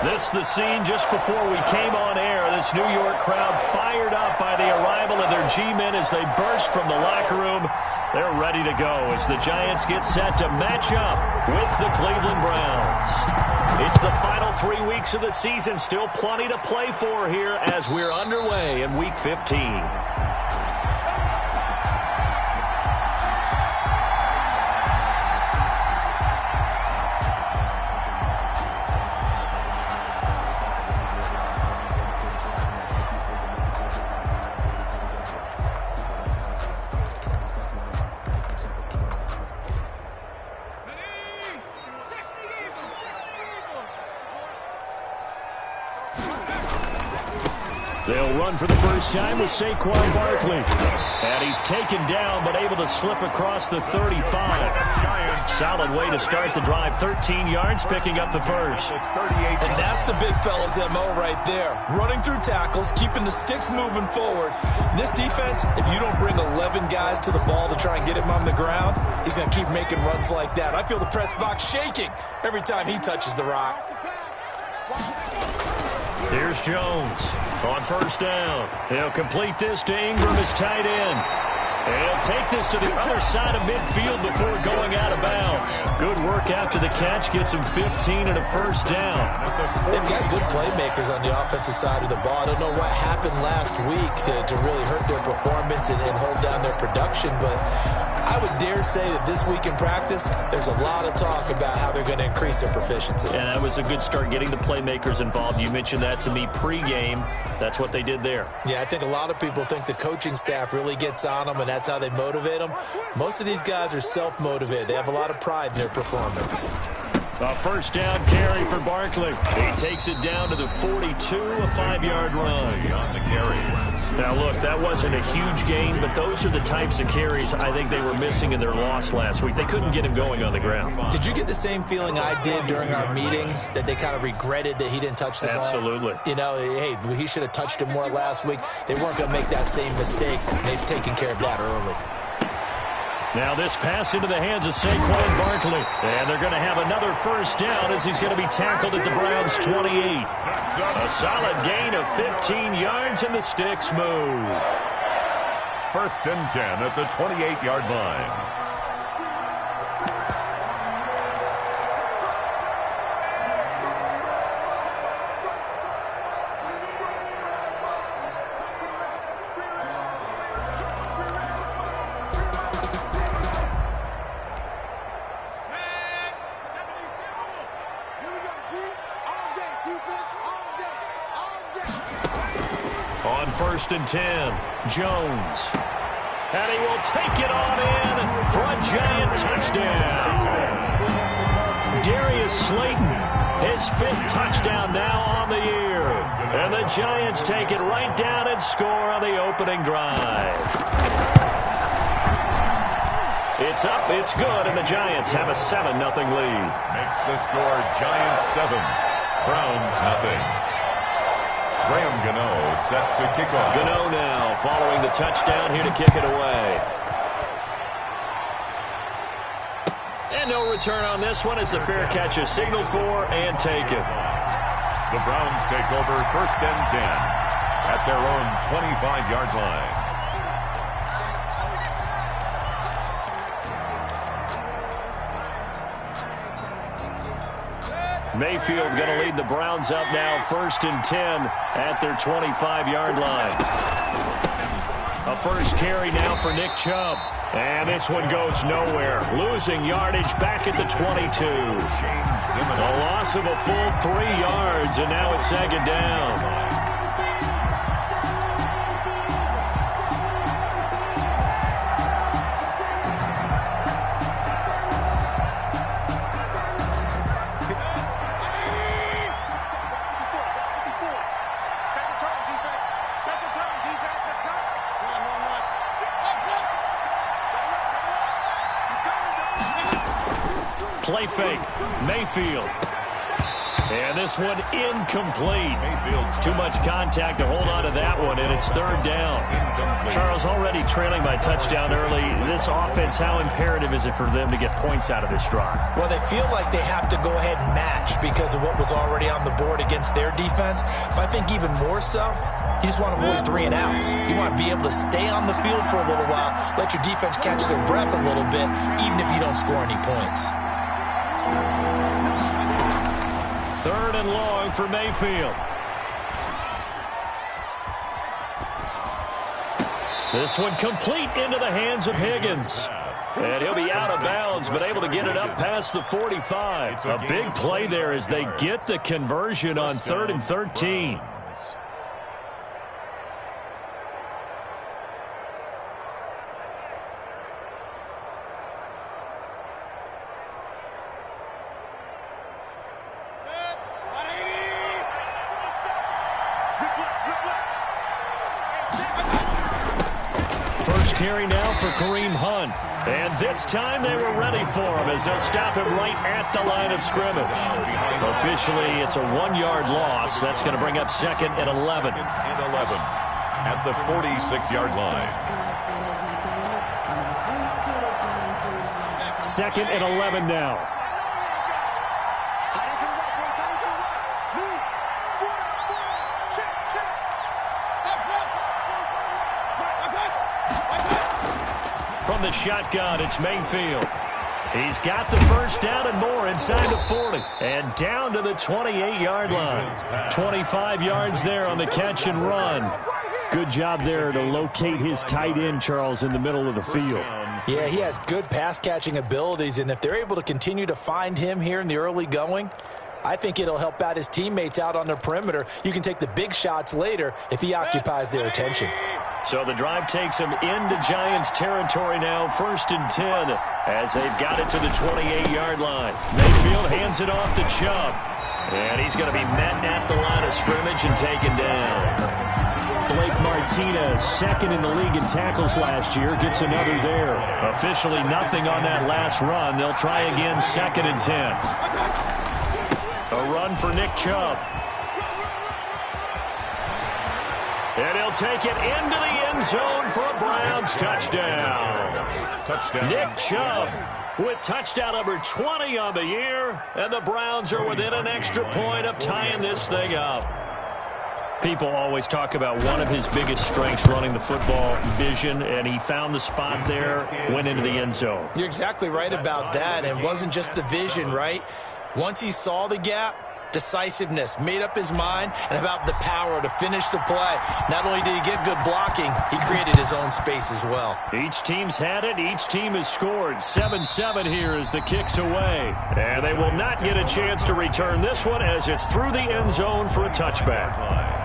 This is the scene just before we came on air. This New York crowd fired up by the arrival of their G-men as they burst from the locker room. They're ready to go as the Giants get set to match up with the Cleveland Browns. It's the final 3 weeks of the season. Still plenty to play for here as we're underway in Week 15. They'll run for the first time with Saquon Barkley. And he's taken down but able to slip across the 35. Solid way to start the drive. 13 yards, picking up the first. And that's the big fella's MO right there. Running through tackles, keeping the sticks moving forward. This defense, if you don't bring 11 guys to the ball to try and get him on the ground, he's going to keep making runs like that. I feel the press box shaking every time he touches the rock. Here's Jones on first down. He'll complete this to Ingram as tight end. And he'll take this to the other side of midfield before going out of bounds. Good work after the catch. Gets him 15 and a first down. They've got good playmakers on the offensive side of the ball. I don't know what happened last week to really hurt their performance and hold down their production, but I would dare say that this week in practice, there's a lot of talk about how they're going to increase their proficiency. And that was a good start, getting the playmakers involved. You mentioned that to me pregame. That's what they did there. Yeah, I think a lot of people think the coaching staff really gets on them, and that's how they motivate them. Most of these guys are self-motivated. They have a lot of pride in their performance. A first down carry for Barkley. He takes it down to the 42, a 5-yard run. On the carry. Now, look, that wasn't a huge gain, but those are the types of carries I think they were missing in their loss last week. They couldn't get him going on the ground. Did you get the same feeling I did during our meetings, that they kind of regretted that he didn't touch the ball? Absolutely. You know, hey, he should have touched it more last week. They weren't going to make that same mistake. They've taken care of that early. Now this pass into the hands of Saquon Barkley. And they're going to have another first down as he's going to be tackled at the Browns' 28. A solid gain of 15 yards and the sticks move. First and 10 at the 28-yard line. On first and 10, Jones. And he will take it on in for a Giant touchdown. Darius Slayton, his 5th touchdown now on the year. And the Giants take it right down and score on the opening drive. It's up, it's good, and the Giants have a 7-0 lead. Makes the score Giants 7, Browns nothing. Graham Gano set to kick off. Gano now following the touchdown here to kick it away. And no return on this one as the fair catch is signaled for and taken. The Browns take over first and 10 at their own 25-yard line. Mayfield going to lead the Browns up now, first and 10 at their 25-yard line. A first carry now for Nick Chubb. And this one goes nowhere. Losing yardage back at the 22. A loss of a full 3 yards, and now it's second down. Play fake. Mayfield. And this one incomplete. Too much contact to hold on to that one, and it's third down. Charles, already trailing by touchdown early. This offense, how imperative is it for them to get points out of this drive? Well, they feel like they have to go ahead and match because of what was already on the board against their defense. But I think even more so, you just want to avoid 3 and outs. You want to be able to stay on the field for a little while, let your defense catch their breath a little bit, even if you don't score any points. Third and long for Mayfield. This one complete into the hands of Higgins. And he'll be out of bounds, but able to get it up past the 45. A big play there as they get the conversion on 3rd and 13. Carry now for Kareem Hunt. And this time they were ready for him as they'll stop him right at the line of scrimmage. Officially, it's a 1-yard loss. That's going to bring up 2nd and 11. At the 46-yard line. 2nd and 11 now. From the shotgun, it's Mayfield. He's got the first down and more inside the 40. And down to the 28-yard line. 25 yards there on the catch and run. Good job there to locate his tight end, Charles, in the middle of the field. Yeah, he has good pass-catching abilities, and if they're able to continue to find him here in the early going, I think it'll help out his teammates out on the perimeter. You can take the big shots later if he occupies their attention. So the drive takes him into Giants territory now, 1st and 10, as they've got it to the 28-yard line. Mayfield hands it off to Chubb, and he's going to be met at the line of scrimmage and taken down. Blake Martinez, 2nd in the league in tackles last year, gets another there. Officially nothing on that last run. They'll try again, 2nd and 10. A run for Nick Chubb. And he'll take it into the end zone for a Browns touchdown. Nick Chubb with touchdown number 20 on the year. And the Browns are within an extra point of tying this thing up. People always talk about one of his biggest strengths running the football, vision, and he found the spot there, went into the end zone. You're exactly right about that, and it wasn't just the vision, right? Once he saw the gap, decisiveness, made up his mind, and about the power to finish the play. Not only did he get good blocking, he created his own space as well. Each team's had it. Each team has scored. 7-7 here as the kick's away. And they will not get a chance to return this one as it's through the end zone for a touchback.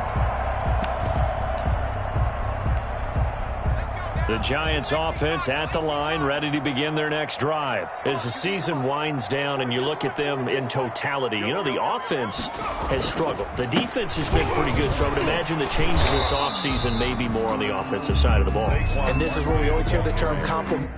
The Giants offense at the line, ready to begin their next drive. As the season winds down and you look at them in totality, you know, the offense has struggled. The defense has been pretty good, so I would imagine the changes this offseason may be more on the offensive side of the ball. And this is where we always hear the term compliment.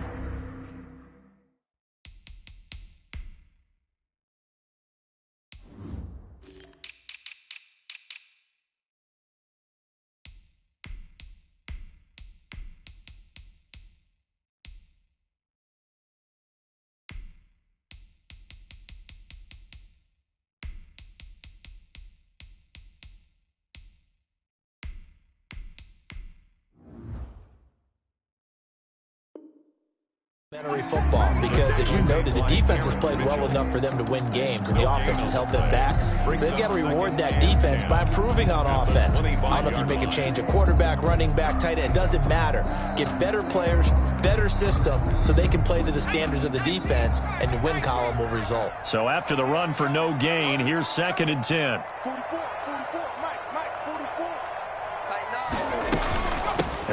Football, because as you noted, the defense has played well enough for them to win games, and the offense has held them back. So they've got to reward that defense by improving on offense. I don't know if you make a change, a quarterback, running back, tight end, it doesn't matter. Get better players, better system, so they can play to the standards of the defense, and the win column will result. So after the run for no gain, here's 2nd and 10.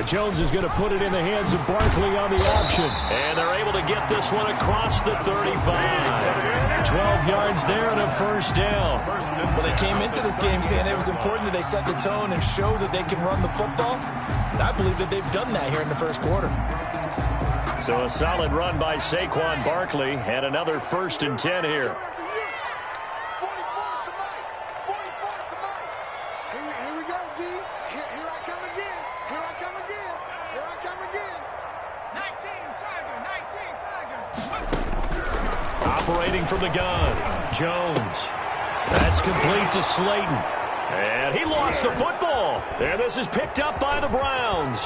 Jones is going to put it in the hands of Barkley on the option. And they're able to get this one across the 35. 12 yards there and a first down. Well, they came into this game saying it was important that they set the tone and show that they can run the football. And I believe that they've done that here in the first quarter. So a solid run by Saquon Barkley and another 1st and 10 here. Operating from the gun. Jones. That's complete to Slayton. And he lost the football. And this is picked up by the Browns.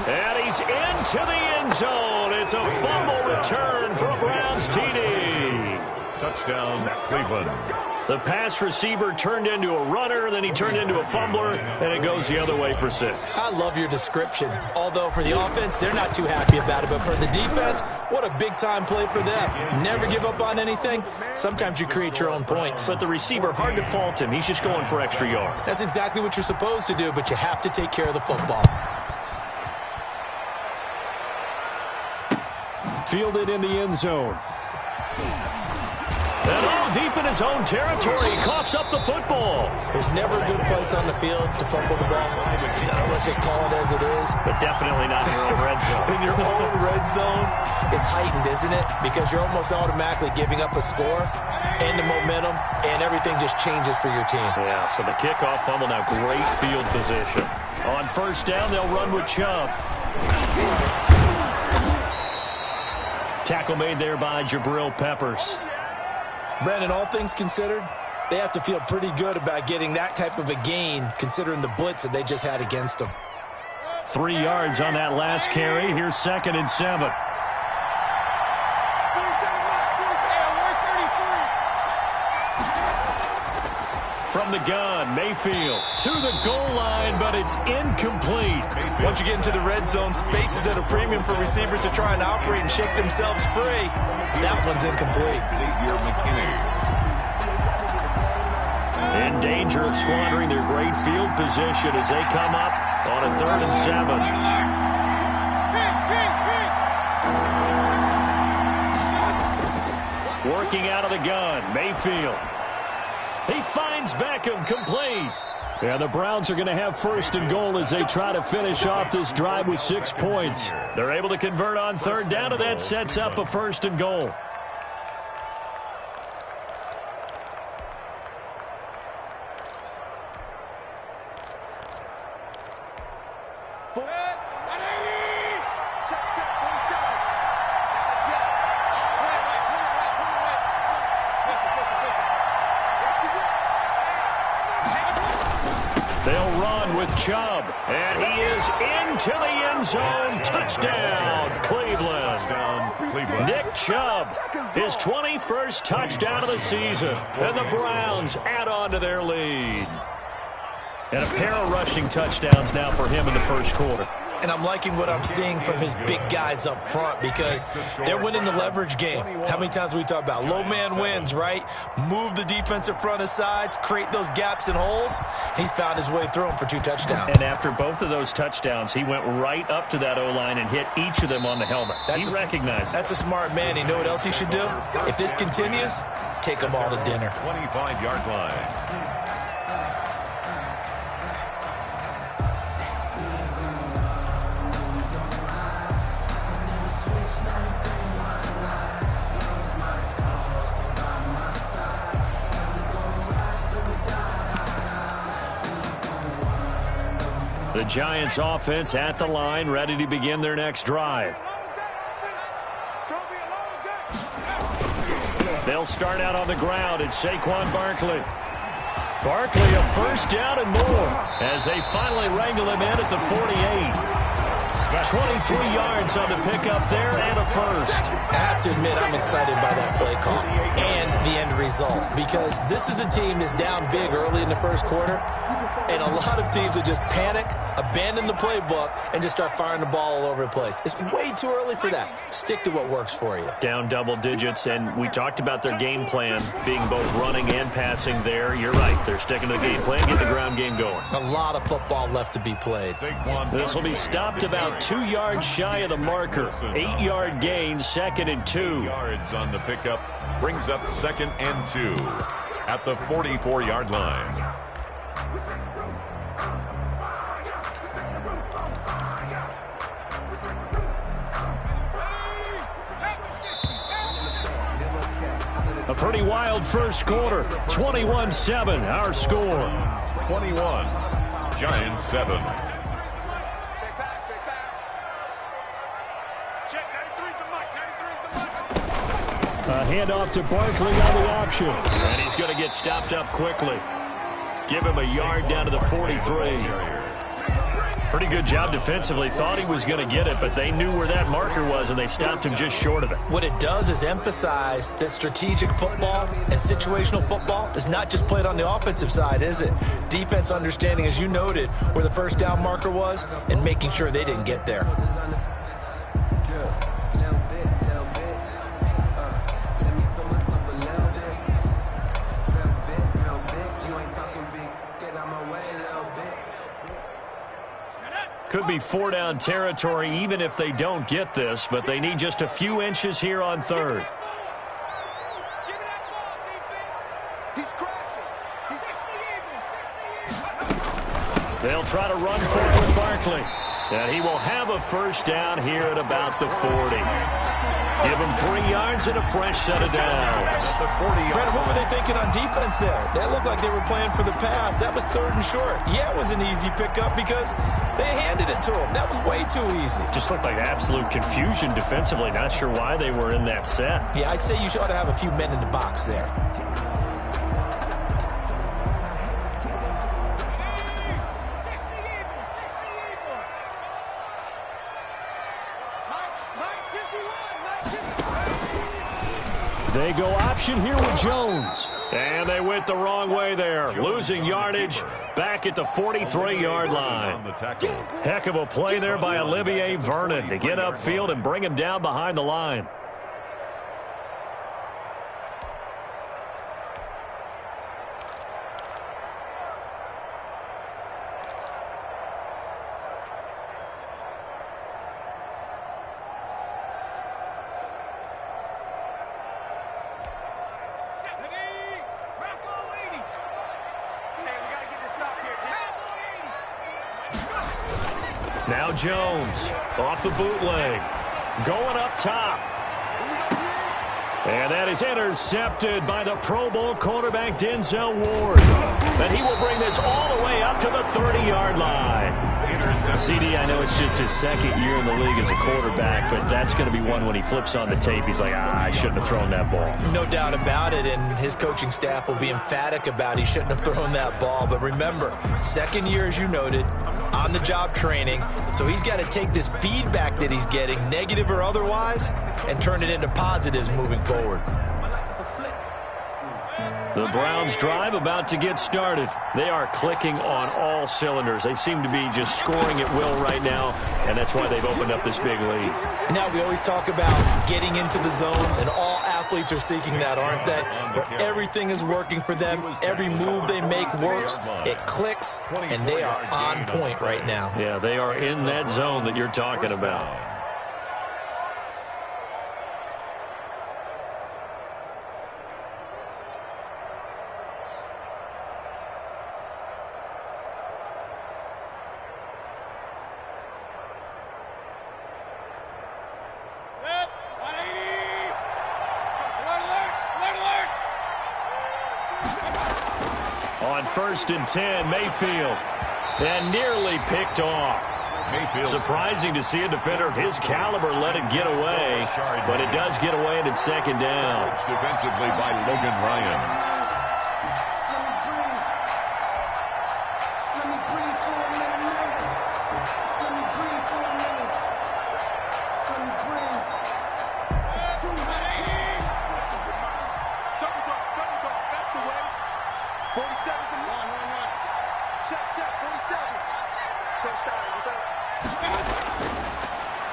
And he's into the end zone. It's a fumble return for a Browns TD. Touchdown, Cleveland. The pass receiver turned into a runner, then he turned into a fumbler, and it goes the other way for 6. I love your description. Although for the offense, they're not too happy about it. But for the defense, what a big-time play for them. Never give up on anything. Sometimes you create your own points. But the receiver, hard to fault him. He's just going for extra yards. That's exactly what you're supposed to do, but you have to take care of the football. Fielded in the end zone. And all deep in his own territory, he coughs up the football. There's never a good place on the field to fumble the ball. No, let's just call it as it is. But definitely not in your own red zone. In your own red zone, it's heightened, isn't it? Because you're almost automatically giving up a score and the momentum, and everything just changes for your team. Yeah, so the kickoff fumble now, great field position. On first down, they'll run with Chubb. Tackle made there by Jabril Peppers. Brandon, all things considered, they have to feel pretty good about getting that type of a gain considering the blitz that they just had against them. 3 yards on that last carry. Here's 2nd and 7. From the gun, Mayfield to the goal line, but it's incomplete. Once you get into the red zone, space is at a premium for receivers to try and operate and shake themselves free. That one's incomplete. In danger of squandering their great field position as they come up on a 3rd and 7. Working out of the gun, Mayfield. He finds Beckham, complete. Yeah, the Browns are going to have 1st and goal as they try to finish off this drive with 6 points. They're able to convert on 3rd down, and that sets up a 1st and goal. They'll run with Chubb, and he is into the end zone. Touchdown, Cleveland. Nick Chubb, his 21st touchdown of the season, and the Browns add on to their lead. And a pair of rushing touchdowns now for him in the first quarter. And I'm liking what I'm seeing from his big guys up front because they're winning the leverage game. How many times we talk about low man wins, right? Move the defensive front aside, create those gaps and holes. He's found his way through them for 2 touchdowns. And after both of those touchdowns, he went right up to that O-line and hit each of them on the helmet. He recognized. That's a smart man. You know what else he should do? If this continues, take them all to dinner. 25-yard line. The Giants offense at the line, ready to begin their next drive. They'll start out on the ground. It's Saquon Barkley. Barkley a 1st down and more as they finally wrangle him in at the 48. 23 yards on the pickup there and a 1st. I have to admit I'm excited by that play call and the end result because this is a team that's down big early in the first quarter. And a lot of teams will just panic, abandon the playbook, and just start firing the ball all over the place. It's way too early for that. Stick to what works for you. Down double digits, and we talked about their game plan being both running and passing there. You're right. They're sticking to the game plan, get the ground game going. A lot of football left to be played. This will be stopped about 2 yards shy of the marker. 8-yard gain, 2nd and 2. Yards on the pickup brings up 2nd and 2 at the 44-yard line. A pretty wild first quarter. 21-7, our score. 21, Giants 7. Check 93's the mic. 93's the mic. handoff to Barkley on the option. And he's going to get stopped up quickly. Give him a yard down to the 43. Pretty good job defensively. Thought he was going to get it, but they knew where that marker was, and they stopped him just short of it. What it does is emphasize that strategic football and situational football is not just played on the offensive side, is it? Defense understanding, as you noted, where the first down marker was and making sure they didn't get there. Could be 4-down territory even if they don't get this, but they need just a few inches here on third. They'll try to run for it with Barkley. And he will have a first down here at about the 40. Give him 3 yards and a fresh set of downs. Brad, what were they thinking on defense there? They looked like they were playing for the pass. That was 3rd and short. Yeah, it was an easy pickup because they handed it to him. That was way too easy. Just looked like absolute confusion defensively. Not sure why they were in that set. Yeah, I'd say you ought to have a few men in the box there. They go option here with Jones. And they went the wrong way there. Losing yardage back at the 43-yard line. Heck of a play there by Olivier Vernon to get upfield and bring him down behind the line. Now Jones off the bootleg, going up top. And that is intercepted by the Pro Bowl quarterback Denzel Ward. And he will bring this all the way up to the 30-yard line. CD, I know it's just his second year in the league as a quarterback, but that's going to be one when he flips on the tape. He's like, I shouldn't have thrown that ball. No doubt about it, and his coaching staff will be emphatic about he shouldn't have thrown that ball. But remember, second year, as you noted, on-the-job training, so he's got to take this feedback that he's getting, negative or otherwise, and turn it into positives moving forward. The Browns drive about to get started. They are clicking on all cylinders. They seem to be just scoring at will right now, and that's why they've opened up this big lead. Now we always talk about getting into the zone, and all athletes are seeking that, aren't they? Where everything is working for them, every move they make works, it clicks, and they are on point right now. Yeah, they are in that zone that you're talking about. On 1st and 10, Mayfield, and nearly picked off. Surprising to see a defender of his caliber let it get away, but it does get away, and it's 2nd down. Defensively by Logan Ryan.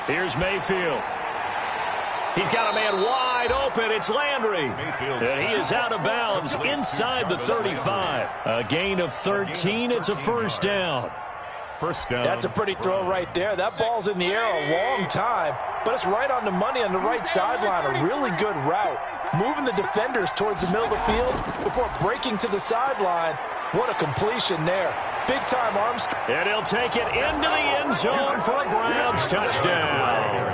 Here's Mayfield. He's got a man wide open. It's Landry. And he is out of bounds inside the 35. A gain of 13. It's a first down. First down. That's a pretty throw right there. That ball's in the air a long time, but it's right on the money on the right sideline. A really good route. Moving the defenders towards the middle of the field before breaking to the sideline. What a completion there. Big-time arms. And he'll take it into the end zone for a Browns touchdown.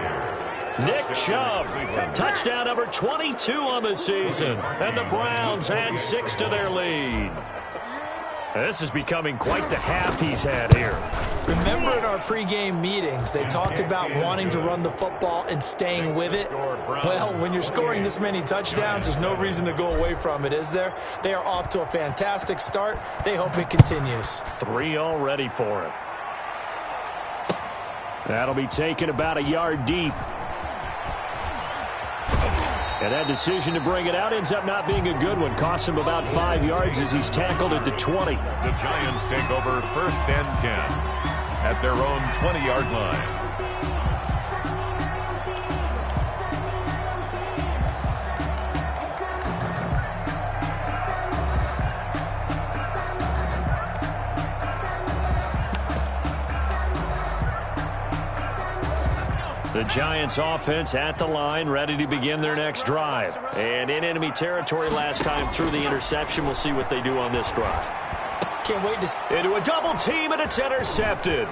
Nick Chubb, touchdown number 22 on the season. And the Browns add 6 to their lead. This is becoming quite the half he's had here. Remember in our pregame meetings, they talked about wanting to run the football and staying with it? Well, when you're scoring this many touchdowns, there's no reason to go away from it, is there? They are off to a fantastic start. They hope it continues. 3 already for him. That'll be taken about a yard deep. And that decision to bring it out ends up not being a good one. Costs him about 5 yards as he's tackled at the 20. The Giants take over 1st and 10 at their own 20-yard line. The Giants offense at the line, ready to begin their next drive. And in enemy territory last time through the interception. We'll see what they do on this drive. Can't wait to see. Into a double team, and it's intercepted.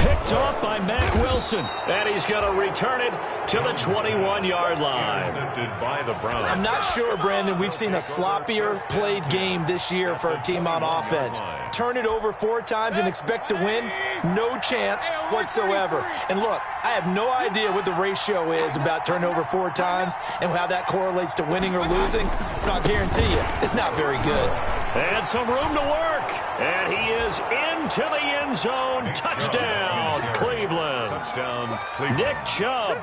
Picked off by Mack Wilson. And he's going to return it to the 21-yard line. Intercepted by the Browns. I'm not sure, Brandon, we've seen a sloppier played game this year for a team on offense. Turn it over 4 times and expect to win? No chance whatsoever. And look, I have no idea what the ratio is about turning over 4 times and how that correlates to winning or losing, but I'll guarantee you, it's not very good. And some room to work. And he is into the end zone. Touchdown, Cleveland. Touchdown, Cleveland. Nick Chubb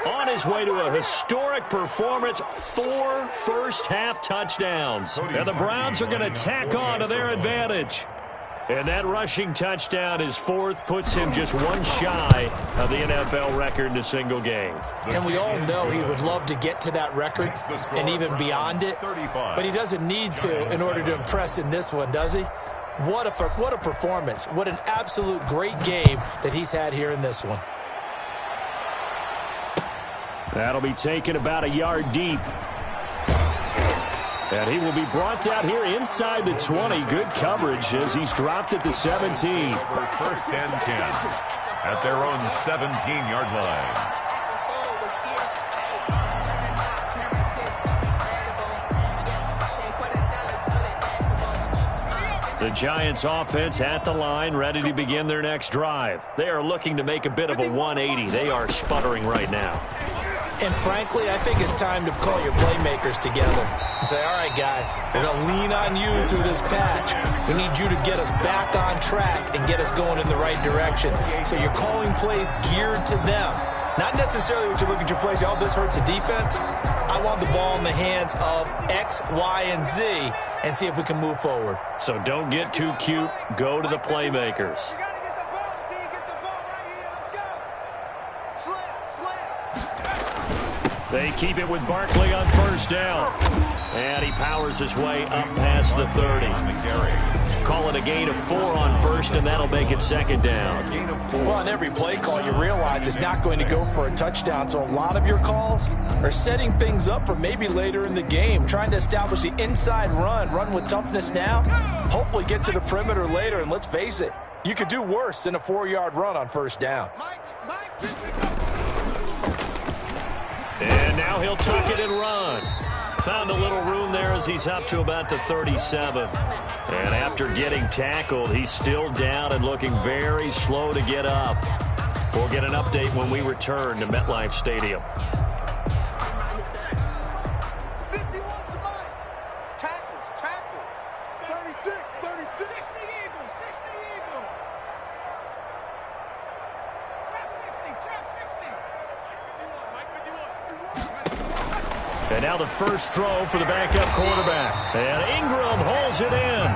on his way to a historic performance. 4 first-half touchdowns. And the Browns are going to tack on to their advantage. And that rushing touchdown, his 4th, puts him just 1 shy of the NFL record in a single game. And we all know he would love to get to that record and even beyond it, but he doesn't need to in order to impress in this one, does he? What a performance. What an absolute great game that he's had here in this one. That'll be taken about a yard deep. And he will be brought down here inside the 20. Good coverage as he's dropped at the 17. For 1st and 10 at their own 17-yard line. The Giants offense at the line, ready to begin their next drive. They are looking to make a bit of a 180. They are sputtering right now. And frankly, I think it's time to call your playmakers together and say, all right, guys, we're going to lean on you through this patch. We need you to get us back on track and get us going in the right direction. So you're calling plays geared to them. Not necessarily what you look at your plays, oh, this hurts the defense. I want the ball in the hands of X, Y, and Z and see if we can move forward. So don't get too cute. Go to the playmakers. They keep it with Barkley on 1st down. And he powers his way up past the 30. Call it a gain of 4 on 1st, and that'll make it 2nd down. Well, on every play call, you realize it's not going to go for a touchdown. So a lot of your calls are setting things up for maybe later in the game, trying to establish the inside run with toughness now, hopefully get to the perimeter later. And let's face it, you could do worse than a 4-yard run on 1st down. And now he'll tuck it and run. Found a little room there as he's up to about the 37. And after getting tackled, he's still down and looking very slow to get up. We'll get an update when we return to MetLife Stadium. And now the first throw for the backup quarterback. And Ingram holds it in.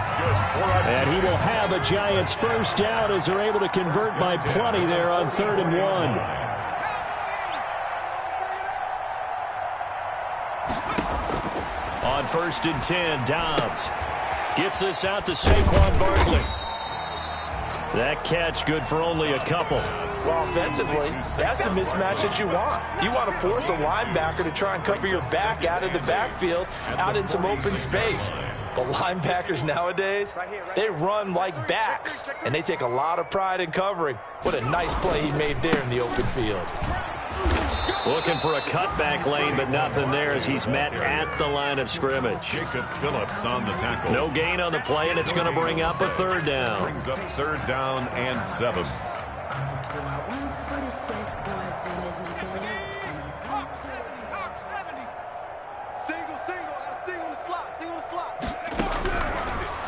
And he will have a Giants 1st down as they're able to convert by plenty there on 3rd and 1. On 1st and 10, Dobbs gets this out to Saquon Barkley. That catch good for only a couple. Well, offensively, that's the mismatch that you want. You want to force a linebacker to try and cover your back out of the backfield, out in some open space. The linebackers nowadays, they run like backs, and they take a lot of pride in covering. What a nice play he made there in the open field. Looking for a cutback lane, but nothing there as he's met at the line of scrimmage. Jacob Phillips on the tackle. No gain on the play, and it's going to bring up a third down. Brings up 3rd down and 7.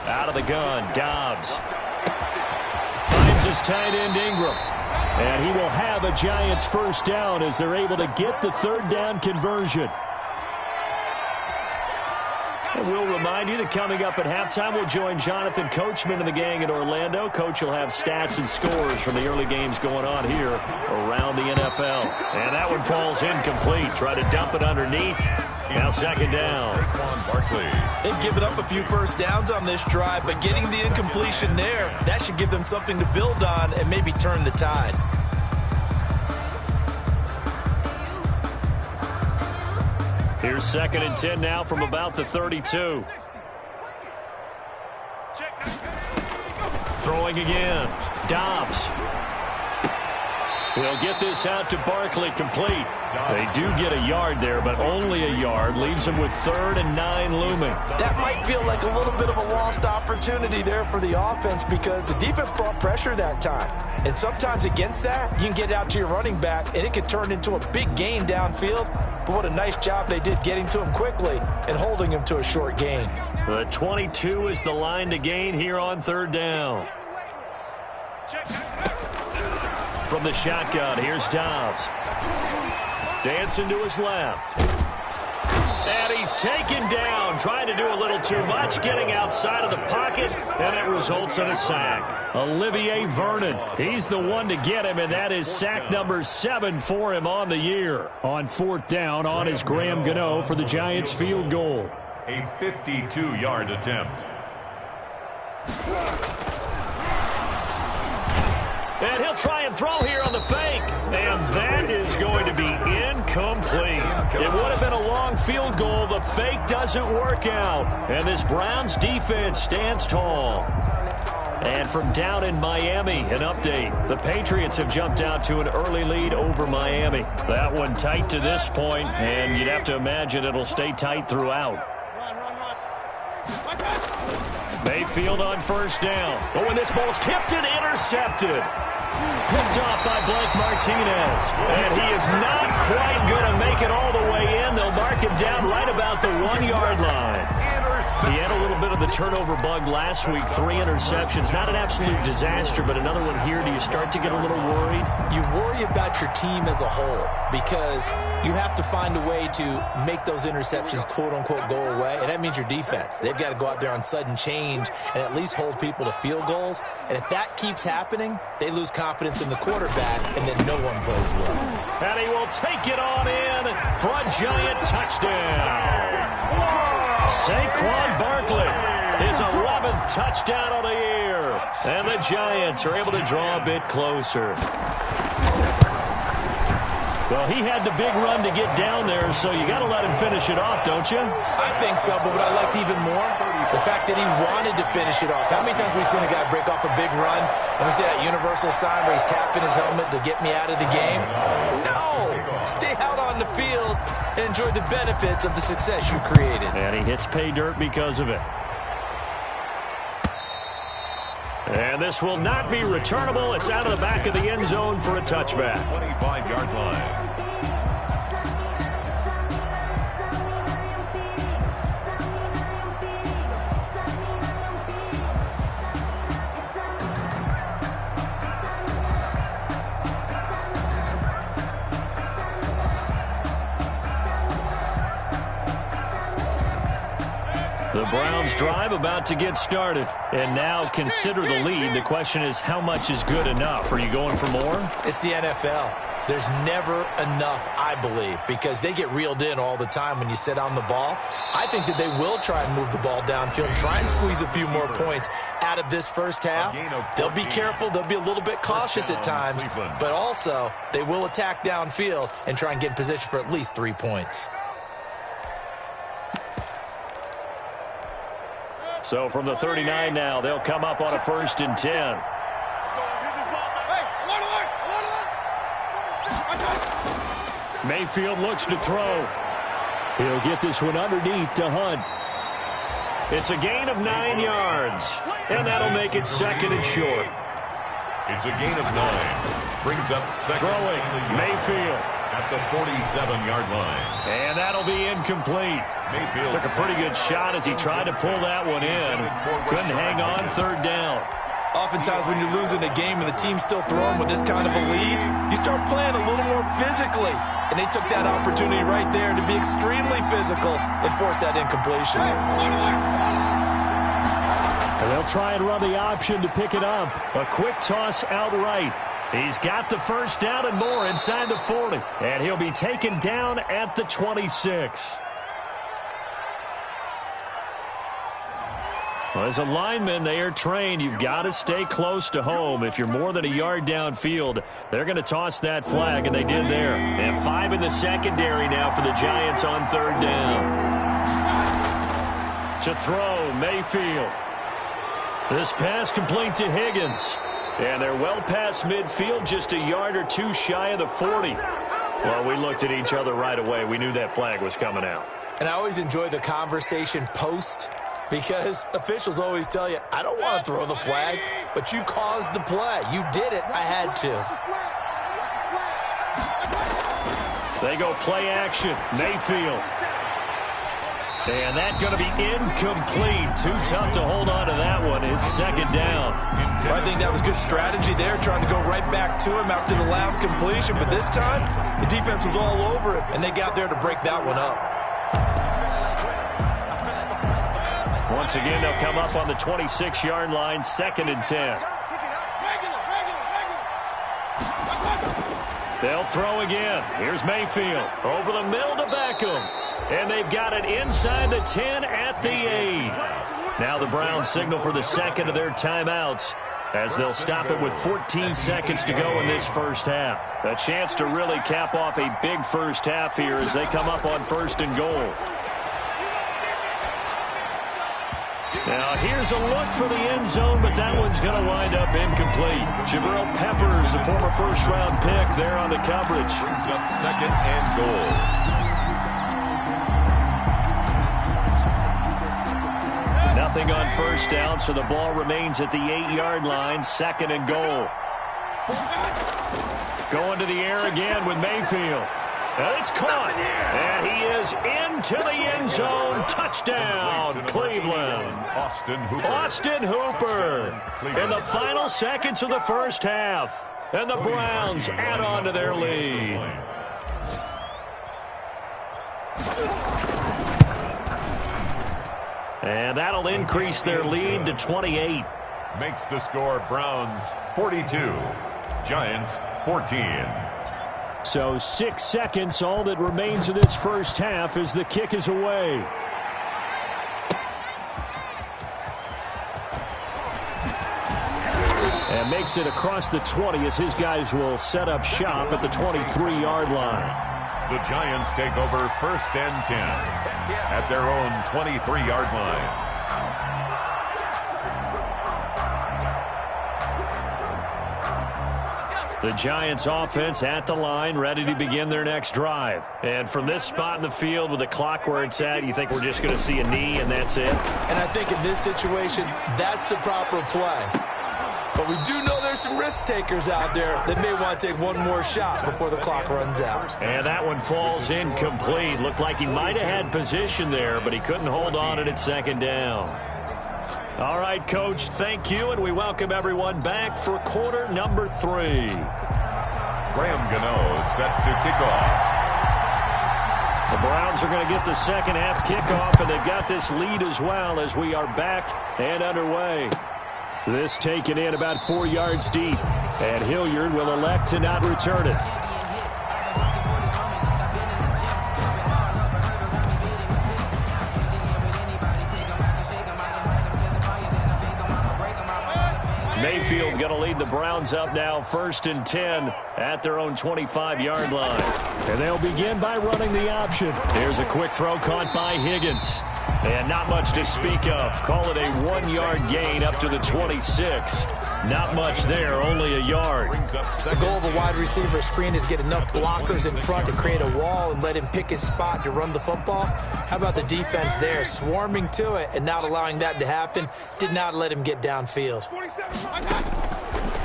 Out of the gun, Dobbs. Finds his tight end, Ingram. And he will have a Giants first down as they're able to get the 3rd down conversion. And we'll remind you that coming up at halftime, we'll join Jonathan Coachman and the gang in Orlando. Coach will have stats and scores from the early games going on here around the NFL. And that one falls incomplete. Try to dump it underneath. Now 2nd down. Saquon Barkley. They've given up a few first downs on this drive, but getting the incompletion there, that should give them something to build on and maybe turn the tide. Here's 2nd and 10 now from about the 32. Throwing again. Dobbs. He'll get this out to Barkley, complete. They do get a yard there, but only a yard. Leaves them with 3rd and 9 looming. That might feel like a little bit of a lost opportunity there for the offense because the defense brought pressure that time. And sometimes against that, you can get out to your running back, and it could turn into a big gain downfield. But what a nice job they did getting to him quickly and holding him to a short gain. The 22 is the line to gain here on 3rd down. From the shotgun, here's Dobbs. Dancing to his left. And he's taken down, trying to do a little too much, getting outside of the pocket, and it results in a sack. Olivier Vernon, he's the one to get him, and that is sack number 7 for him on the year. On 4th down, on is Graham Gano for the Giants field goal. A 52-yard attempt. And he'll try and throw here on the fake. And that is going to be incomplete. It would have been a long field goal. The fake doesn't work out. And this Browns defense stands tall. And from down in Miami, an update. The Patriots have jumped out to an early lead over Miami. That one tight to this point, and you'd have to imagine it'll stay tight throughout. Mayfield on 1st down. Oh, and this ball's tipped and intercepted. Picked off by Blake Martinez. And he is not quite going to make it all the way in. They'll mark him down right about the 1-yard line. He had a little bit of the turnover bug last week. 3 interceptions. Not an absolute disaster, but another one here. Do you start to get a little worried? You worry about your team as a whole because you have to find a way to make those interceptions, quote-unquote, go away, and that means your defense. They've got to go out there on sudden change and at least hold people to field goals. And if that keeps happening, they lose confidence in the quarterback, and then no one plays well. And he will take it on in for a Giant touchdown. Saquon Barkley, his 11th touchdown of the year. And the Giants are able to draw a bit closer. Well, he had the big run to get down there, so you got to let him finish it off, don't you? I think so, but what I liked even more, the fact that he wanted to finish it off. How many times have we seen a guy break off a big run, and we see that universal sign where he's tapping his helmet to get me out of the game? No! Stay out on the field and enjoy the benefits of the success you created. And he hits pay dirt because of it. And this will not be returnable. It's out of the back of the end zone for a touchback. 25-yard line. The Browns drive about to get started. And now consider the lead. The question is, how much is good enough? Are you going for more? It's the NFL. There's never enough, I believe, because they get reeled in all the time when you sit on the ball. I think that they will try and move the ball downfield, try and squeeze a few more points out of this first half. They'll be careful. They'll be a little bit cautious at times, but also they will attack downfield and try and get in position for at least 3 points. So from the 39 now, they'll come up on a 1st and 10. Mayfield looks to throw. He'll get this one underneath to Hunt. It's a gain of 9 yards, and that'll make it second and short. It's a gain of 9. Brings up second. Throwing, Mayfield. At the 47-yard line. And that'll be incomplete. Mayfield took a pretty good shot as he tried to pull that one in. Couldn't hang on third down. Oftentimes when you're losing a game and the team's still throwing with this kind of a lead, you start playing a little more physically. And they took that opportunity right there to be extremely physical and force that incompletion. And they'll try and run the option to pick it up. A quick toss outright. He's got the first down and more inside the 40. And he'll be taken down at the 26. Well, as a lineman, they are trained. You've got to stay close to home. If you're more than a yard downfield, they're going to toss that flag, and they did there. They have 5 in the secondary now for the Giants on third down. To throw, Mayfield. This pass complete to Higgins. And they're well past midfield, just a yard or two shy of the 40. Well, we looked at each other right away. We knew that flag was coming out. And I always enjoy the conversation post, because officials always tell you, I don't want to throw the flag, but you caused the play. You did it. I had to. They go play action. Mayfield. And that's going to be incomplete. Too tough to hold on to that one. It's second down. Well, I think that was good strategy there, trying to go right back to him after the last completion. But this time, the defense was all over him, and they got there to break that one up. Once again, they'll come up on the 26-yard line, 2nd and 10. They'll throw again. Here's Mayfield. Over the middle to Beckham. And they've got it inside the 10 at the 8. Now the Browns signal for the second of their timeouts as they'll stop it with 14 seconds to go in this first half. A chance to really cap off a big first half here as they come up on 1st and goal. Now here's a look for the end zone, but that one's going to wind up incomplete. Jabril Peppers, the former first-round pick, there on the coverage. Brings up 2nd and goal. Nothing on first down, so the ball remains at the 8-yard line, 2nd and goal. Going to the air again with Mayfield. And it's caught. And he is into the end zone. Touchdown, Cleveland. Austin Hooper. In the final seconds of the first half. And the Browns add on to their lead. And that'll increase their lead to 28. Makes the score Browns 42, Giants 14. So 6 seconds, all that remains of this first half as the kick is away. And makes it across the 20 as his guys will set up shop at the 23-yard line. The Giants take over 1st and 10 at their own 23-yard line. The Giants offense at the line, ready to begin their next drive. And from this spot in the field with the clock where it's at, you think we're just going to see a knee and that's it? And I think in this situation, that's the proper play. But we do know there's some risk takers out there that may want to take one more shot before the clock runs out. And that one falls incomplete. Looked like he might have had position there, but he couldn't hold on at 2nd down. All right, Coach, thank you, and we welcome everyone back for quarter number 3. Graham Gano set to kick off. The Browns are going to get the second half kickoff, and they've got this lead as well as we are back and underway. This taken in about 4 yards deep, and Hilliard will elect to not return it. Mayfield going to lead the Browns up now 1st and 10 at their own 25-yard line. And they'll begin by running the option. Here's a quick throw caught by Higgins. And not much to speak of. Call it a 1-yard gain up to the 26. Not much there, only a yard. The goal of a wide receiver screen is get enough blockers in front to create a wall and let him pick his spot to run the football. How about the defense there, swarming to it and not allowing that to happen? Did not let him get downfield.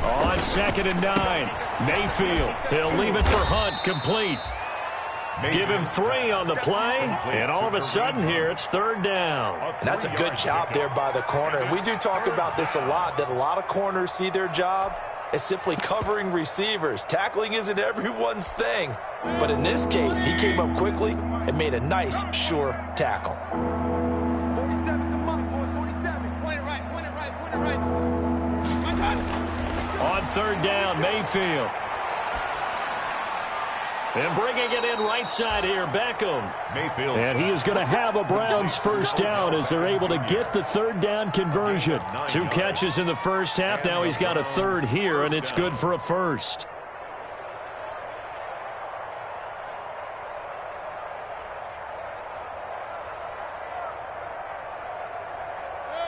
On 2nd and 9, Mayfield. He'll leave it for Hunt, complete. Give him 3 on the play, and all of a sudden here, it's 3rd down. And that's a good job there by the corner. And we do talk about this a lot, that a lot of corners see their job as simply covering receivers. Tackling isn't everyone's thing. But in this case, he came up quickly and made a nice, sure tackle. 47's the mark, boys, 47. Point it right. On 3rd down, Mayfield. And bringing it in right side here, Beckham. Mayfield. And he is going to have a Browns first down as they're able to get the 3rd down conversion. 2 catches in the first half. Now he's got a 3rd here, and it's good for a first.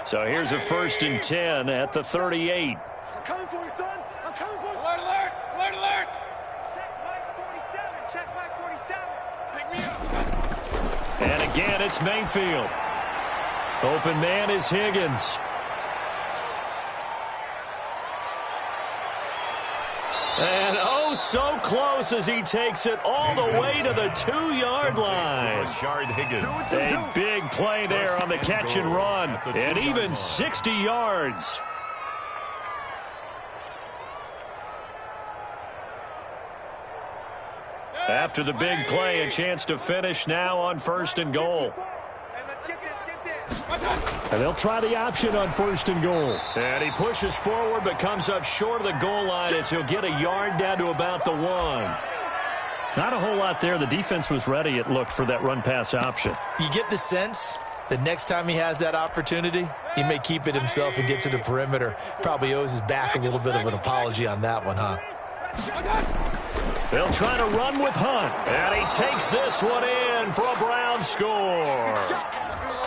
So here's a 1st and 10 at the 38. I'm coming for you, son. I'm coming for you. Alert. Check back 47. Pick me up. And again, it's Mayfield. Open man is Higgins. And oh, so close as he takes it all the way to the 2-yard line. A big play there on the catch and run. And even 60 yards. After the big play, a chance to finish now on 1st and goal. Hey, let's get this. And they'll try the option on 1st and goal. And he pushes forward but comes up short of the goal line as he'll get a yard down to about the 1. Not a whole lot there. The defense was ready, it looked, for that run-pass option. You get the sense that next time he has that opportunity, he may keep it himself and get to the perimeter. Probably owes his back a little bit of an apology on that one, huh? They'll try to run with Hunt. And he takes this one in for a Brown score.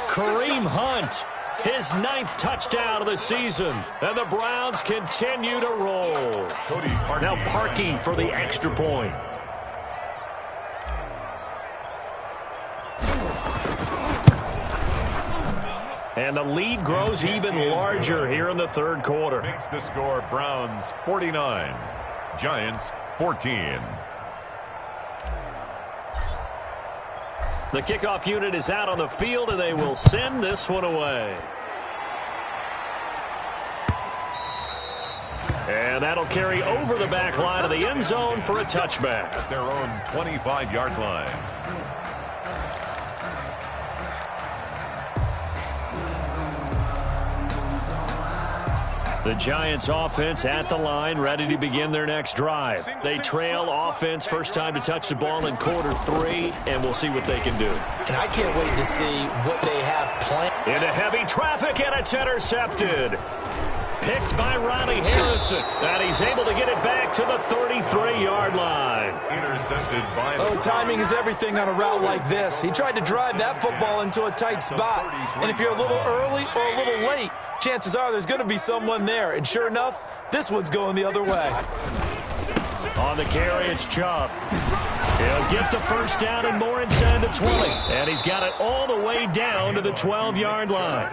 Kareem Hunt, his 9th touchdown of the season. And the Browns continue to roll. Now Parkey for the extra point. And the lead grows even larger here in the 3rd quarter. Makes the score Browns 49, Giants 14. The kickoff unit is out on the field, and they will send this one away. And that'll carry over the back line of the end zone for a touchback. At their own 25-yard line. The Giants offense at the line, ready to begin their next drive. They trail offense, first time to touch the ball in quarter 3, and we'll see what they can do. And I can't wait to see what they have planned. Into heavy traffic, and it's intercepted. Picked by Riley Harrison. And he's able to get it back to the 33-yard line. Intercepted by Oh, timing is everything on a route like this. He tried to drive that football into a tight spot. And if you're a little early or a little late, chances are there's going to be someone there. And sure enough, this one's going the other way. On the carry, it's Chubb. He'll get the first down and more inside the 20. And he's got it all the way down to the 12-yard line.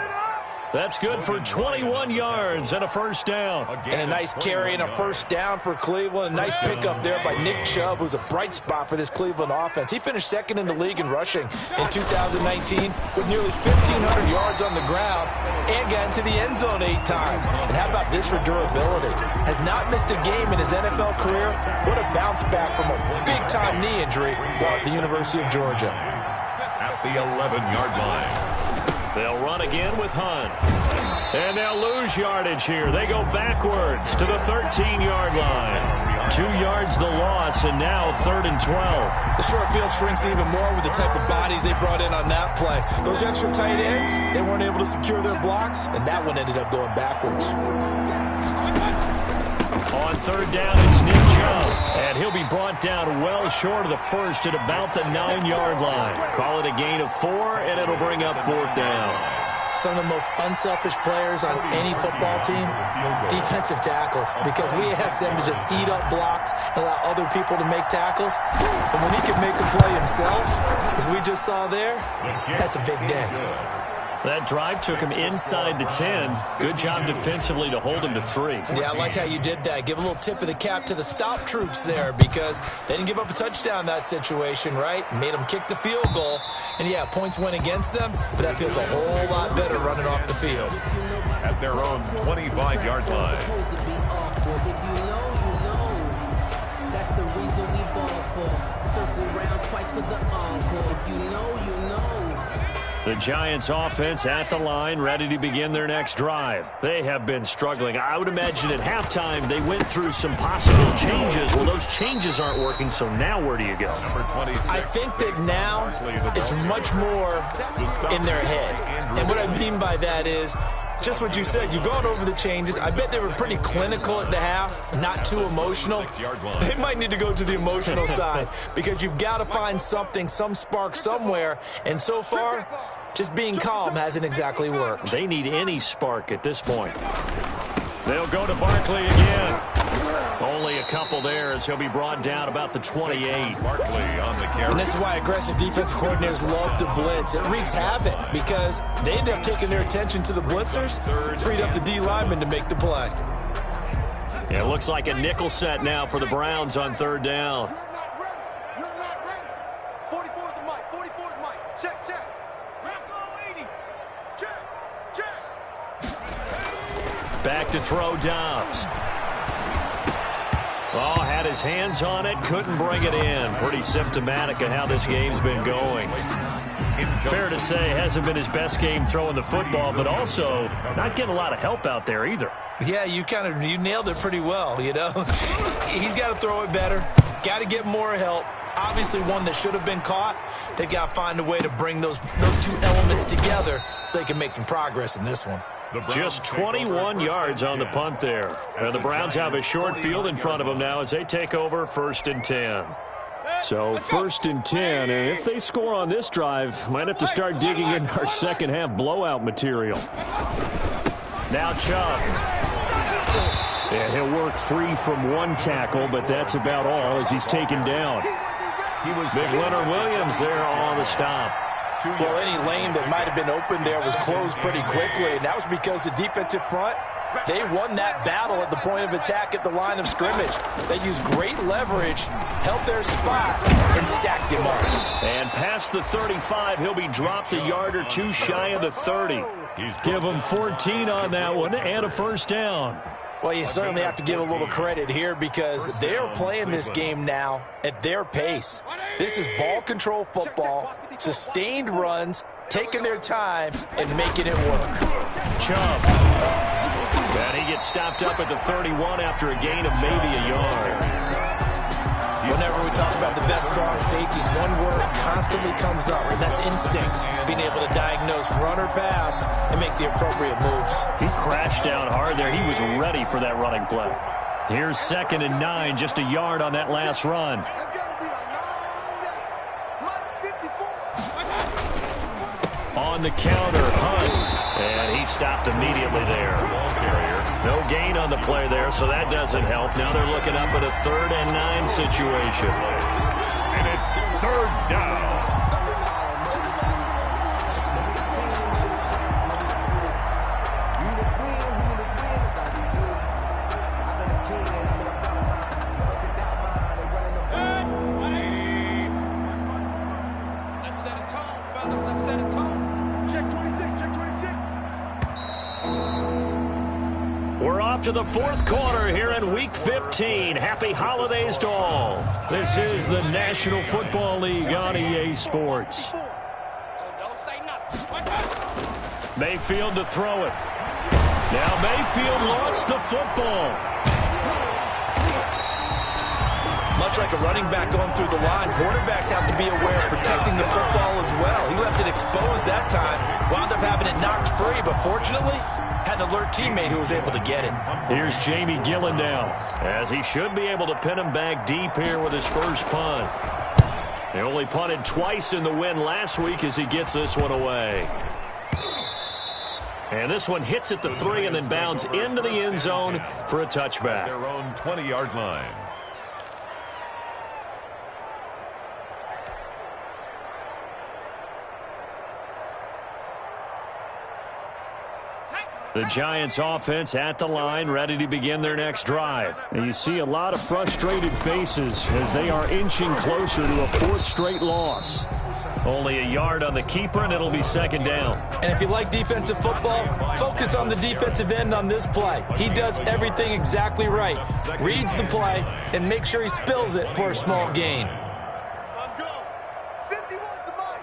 That's good for 21 yards and a first down. And a nice carry and a first down for Cleveland. A nice pickup there by Nick Chubb, who's a bright spot for this Cleveland offense. He finished 2nd in the league in rushing in 2019 with nearly 1,500 yards on the ground and got into the end zone 8 times. And how about this for durability? Has not missed a game in his NFL career. What a bounce back from a big-time knee injury while at the University of Georgia. At the 11-yard line. They'll run again with Hunt. And they'll lose yardage here. They go backwards to the 13-yard line. 2 yards the loss, and now 3rd and 12. The short field shrinks even more with the type of bodies they brought in on that play. Those extra tight ends, they weren't able to secure their blocks, and that one ended up going backwards. On third down, it's Nick Chubb. And he'll be brought down well short of the first at about the 9-yard line. Call it a gain of 4, and it'll bring up fourth down. Some of the most unselfish players on any football team, defensive tackles, because we ask them to just eat up blocks and allow other people to make tackles. But when he can make a play himself, as we just saw there, that's a big day. That drive took him inside the 10. Good job defensively to hold him to 3. Yeah, I like how you did that. Give a little tip of the cap to the stop troops there, because they didn't give up a touchdown in that situation, right? Made them kick the field goal. And, yeah, points went against them, but that feels a whole lot better running off the field. At their own 25-yard line. If you know, that's the reason we ball for. Circle round twice for the encore. If you know, you know. The Giants offense at the line, ready to begin their next drive. They have been struggling. I would imagine at halftime they went through some possible changes. Well, those changes aren't working, so now where do you go? I think that now it's much more in their head. And what I mean by that is just what you said. You've gone over the changes. I bet they were pretty clinical at the half, not too emotional. They might need to go to the emotional side, because you've got to find something, some spark somewhere. And so far, just being calm hasn't exactly worked. They need any spark at this point. They'll go to Barkley again. Only a couple there as he'll be brought down about the 28. Barkley on the carry. And this is why aggressive defensive coordinators love to blitz. It wreaks havoc because they end up taking their attention to the blitzers, freed up the D lineman to make the play. It looks like a nickel set now for the Browns on third down. You're not ready. 44 is the mic. 44 is the mic. Check, check. Rocco 80. Check, check. Back to throw Dobbs. Oh, had his hands on it, couldn't bring it in. Pretty symptomatic of how this game's been going. Fair to say, hasn't been his best game throwing the football, but also not getting a lot of help out there either. Yeah, you nailed it pretty well, you know. He's got to throw it better. Got to get more help. Obviously one that should have been caught. They've got to find a way to bring those two elements together so they can make some progress in this one. Just 21 yards on the punt there. And the Browns have a short field in front of them now as they take over 1st and 10. So 1st and 10, and if they score on this drive, might have to start digging in our second half blowout material. Now Chubb. And he'll work free from one tackle, but that's about all as he's taken down. Big Leonard Williams there on the stop. Well, any lane that might have been open there was closed pretty quickly, and that was because the defensive front, they won that battle at the point of attack at the line of scrimmage. They used great leverage, held their spot, and stacked him up. And past the 35, he'll be dropped a yard or two shy of the 30. Give him 14 on that one and a first down. Well, you certainly have to give a little credit here because they're playing this game now at their pace. This is ball control football, sustained runs, taking their time, and making it work. Chubb. And he gets stopped up at the 31 after a gain of maybe a yard. Whenever we talk about the best strong safeties, one word constantly comes up, and that's instincts. Being able to diagnose run or pass and make the appropriate moves. He crashed down hard there. He was ready for that running play. Here's 2nd and 9, just a yard on that last run. That's got to be a long day. Minus 54. On the counter, Hunt. And he stopped immediately there. Ball carrier. No gain on the play there, so that doesn't help. Now they're looking up at a 3rd and 9 situation. And it's 3rd down. Let's set a tone, fellas. Let's set a tone. Check 26, check 26. We're off to the 4th quarter here in Week 15. Happy holidays to all. This is the National Football League on EA Sports. So don't say nothing. Mayfield to throw it. Now Mayfield lost the football. Much like a running back going through the line, quarterbacks have to be aware of protecting the football as well. He left it exposed that time, wound up having it knocked free, but fortunately, had an alert teammate who was able to get it. Here's Jamie Gillen now, as he should be able to pin him back deep here with his first punt. He only punted twice in the win last week as he gets this one away. And this one hits at the 3 and then bounds into the end zone for a touchback. Their own 20-yard line. The Giants offense at the line, ready to begin their next drive. And you see a lot of frustrated faces as they are inching closer to a 4th straight loss. Only a yard on the keeper, and it'll be second down. And if you like defensive football, focus on the defensive end on this play. He does everything exactly right. Reads the play and make sure he spills it for a small gain. Let's go. 51's the mic.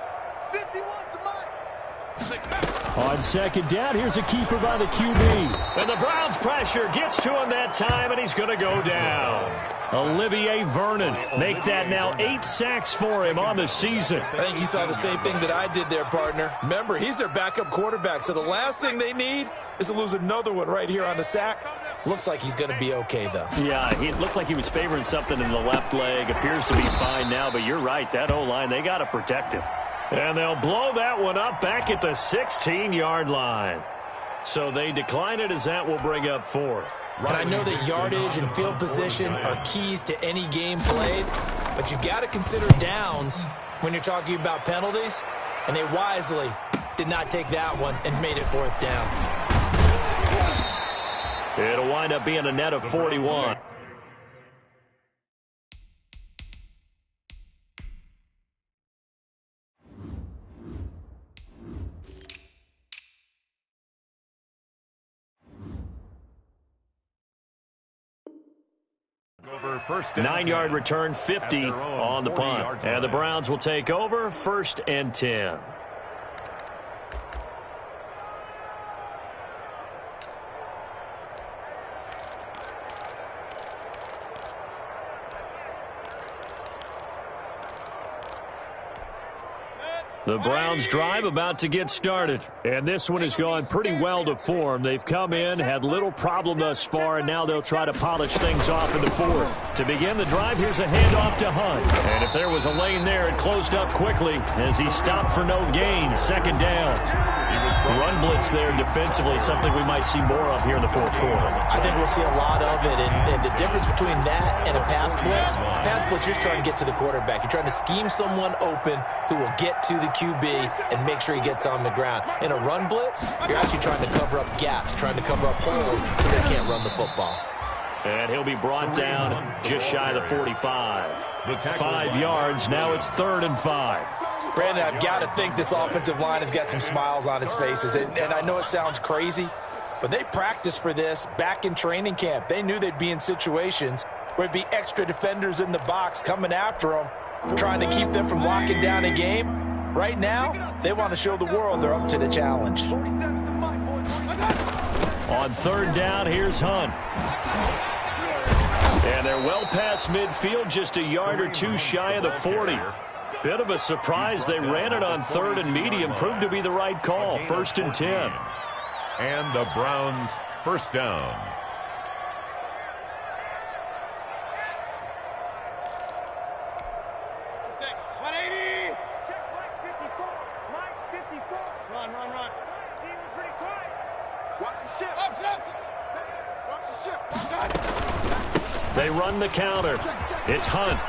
51's the mic. On second down, here's a keeper by the QB. And the Browns pressure gets to him that time, and he's going to go down. Olivier Vernon make that now 8 sacks for him on the season. I think you saw the same thing that I did there, partner. Remember, he's their backup quarterback, so the last thing they need is to lose another one right here on the sack. Looks like he's going to be okay, though. Yeah, he looked like he was favoring something in the left leg. Appears to be fine now, but you're right. That O-line, they got to protect him. And they'll blow that one up back at the 16-yard line. So they decline it as that will bring up 4th. And I know that yardage and field position are keys to any game played, but you've got to consider downs when you're talking about penalties, and they wisely did not take that one and made it 4th down. It'll wind up being a net of 41. Over first 9-yard return, 50 on the punt. And the Browns will take over 1st and 10. The Browns drive about to get started. And this one has gone pretty well to form. They've come in, had little problem thus far, and now they'll try to polish things off in the 4th. To begin the drive, here's a handoff to Hunt. And if there was a lane there, it closed up quickly as he stopped for no gain. Second down. Run blitz there defensively, something we might see more of here in the 4th quarter. I think we'll see a lot of it, and the difference between that and a pass blitz, you're just trying to get to the quarterback. You're trying to scheme someone open who will get to the QB and make sure he gets on the ground. In a run blitz, you're actually trying to cover up gaps, trying to cover up holes so they can't run the football. And he'll be brought down just shy of the 45. 5 yards, now it's 3rd and 5. Brandon, I've got to think this offensive line has got some smiles on its faces. And I know it sounds crazy, but they practiced for this back in training camp. They knew they'd be in situations where there'd be extra defenders in the box coming after them, trying to keep them from locking down a game. Right now, they want to show the world they're up to the challenge. On 3rd down, here's Hunt. And they're well past midfield, just a yard or two shy of the 40. Bit of a surprise. They ran it on 3rd and medium. Proved to be the right call. 1st and 10. And the Browns first down. Check Mike 54. Mike 54. Run. Team is pretty quiet. Watch the ship. Watch the ship. They run the counter. It's Hunt.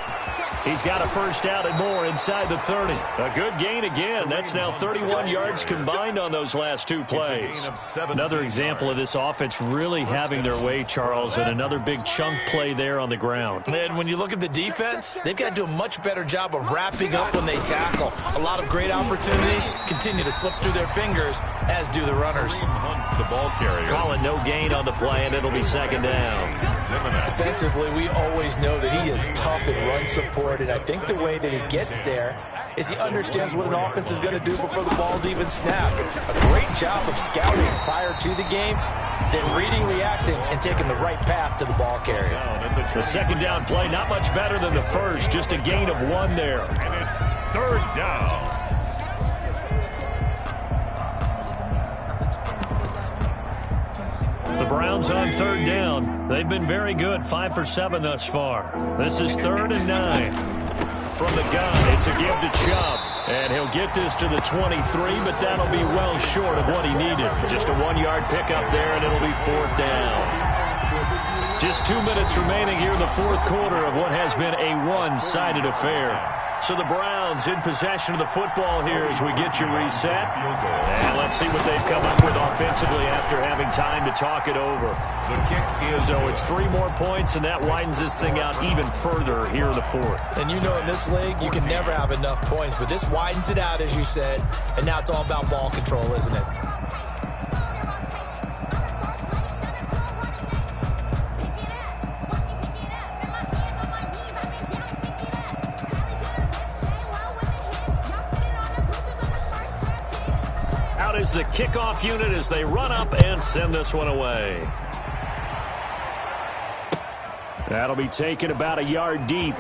He's got a first down and more inside the 30. A good gain again. That's now 31 yards combined on those last 2 plays. Another example of this offense really having their way, Charles, and another big chunk play there on the ground. And when you look at the defense, they've got to do a much better job of wrapping up when they tackle. A lot of great opportunities continue to slip through their fingers, as do the runners. The ball carrier. Calling no gain on the play, and it'll be second down. Defensively, we always know that he is tough in run support, and I think the way that he gets there is he understands what an offense is going to do before the ball's even snapped. A great job of scouting prior to the game, then reading, reacting, and taking the right path to the ball carrier. The second down play, not much better than the first, just a gain of 1 there. And it's 3rd down. The Browns on third down. They've been very good, 5 for 7 thus far. This is 3rd and 9. From the gun, it's a give to Chubb. And he'll get this to the 23, but that'll be well short of what he needed. Just a 1-yard pickup there, and it'll be 4th down. Just 2 minutes remaining here in the fourth quarter of what has been a one-sided affair. So the Browns in possession of the football here as we get you reset. And let's see what they've come up with offensively after having time to talk it over. The kick is So it's 3 more points, and that widens this thing out even further here in the fourth. And you know in this league, you can never have enough points, but this widens it out, as you said, and now it's all about ball control, isn't it? Is the kickoff unit as they run up and send this one away. That'll be taken about a yard deep.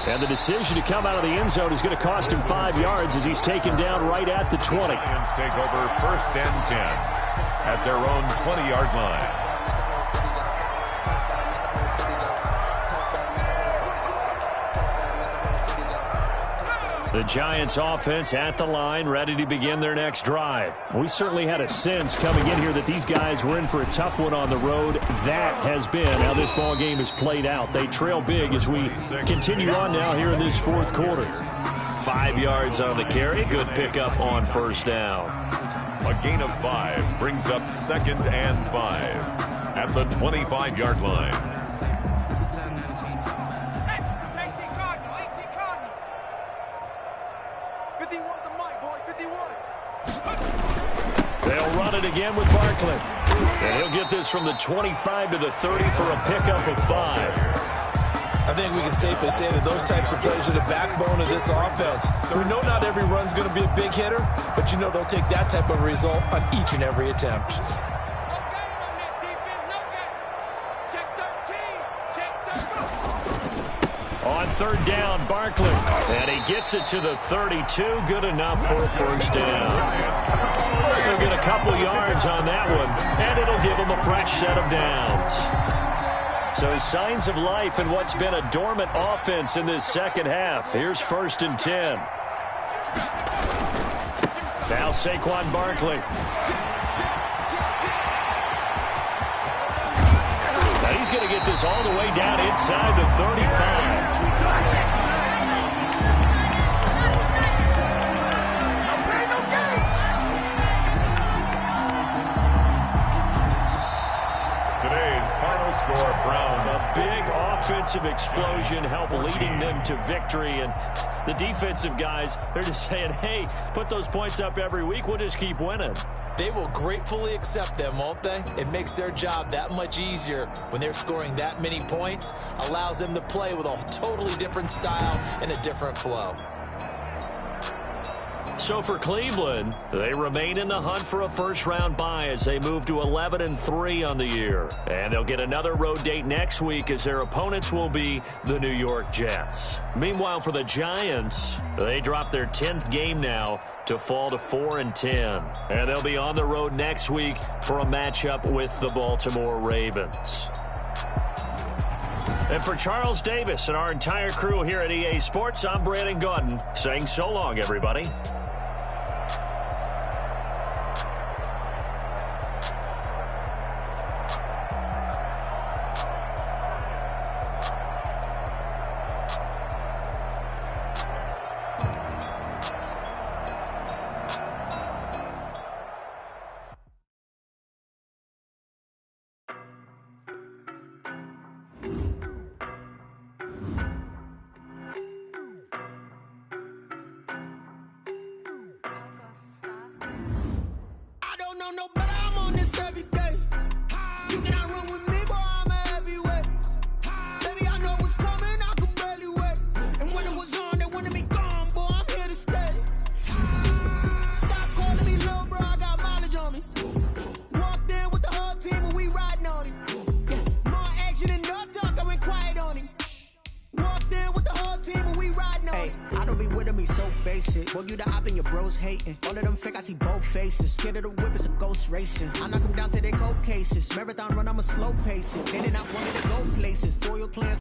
And the decision to come out of the end zone is going to cost him 5 yards as he's taken down right at the 20. Lions take over 1st and 10 at their own 20-yard line. The Giants offense at the line, ready to begin their next drive. We certainly had a sense coming in here that these guys were in for a tough one on the road. That has been how this ball game is played out. They trail big as we continue on now here in this fourth quarter. 5 yards on the carry. Good pickup on 1st down. A gain of 5 brings up 2nd and 5 at the 25-yard line. They'll run it again with Barkley. And he'll get this from the 25 to the 30 for a pickup of 5. I think we can safely say that those types of plays are the backbone of this offense. We know not every run's going to be a big hitter, but you know they'll take that type of result on each and every attempt. On 3rd down, Barkley. And he gets it to the 32. Good enough for a 1st down. They'll get a couple yards on that one, and it'll give them a fresh set of downs. So signs of life in what's been a dormant offense in this second half. Here's 1st and 10. Now Saquon Barkley. Now he's going to get this all the way down inside the 35. A big offensive explosion helped leading them to victory. And the defensive guys, they're just saying, hey, put those points up every week. We'll just keep winning. They will gratefully accept them, won't they? It makes their job that much easier when they're scoring that many points. Allows them to play with a totally different style and a different flow. So for Cleveland, they remain in the hunt for a first-round bye as they move to 11-3 on the year. And they'll get another road date next week as their opponents will be the New York Jets. Meanwhile, for the Giants, they drop their 10th game now to fall to 4-10. And they'll be on the road next week for a matchup with the Baltimore Ravens. And for Charles Davis and our entire crew here at EA Sports, I'm Brandon Gaudin saying so long, everybody. me so basic. Boy, you the op and your bros hating. All of them fake, I see both faces. Scared of the whip, it's a ghost racing. I knock them down to their cold cases. Marathon run, I'ma slow pace it. They did not want me to go places. Foil plans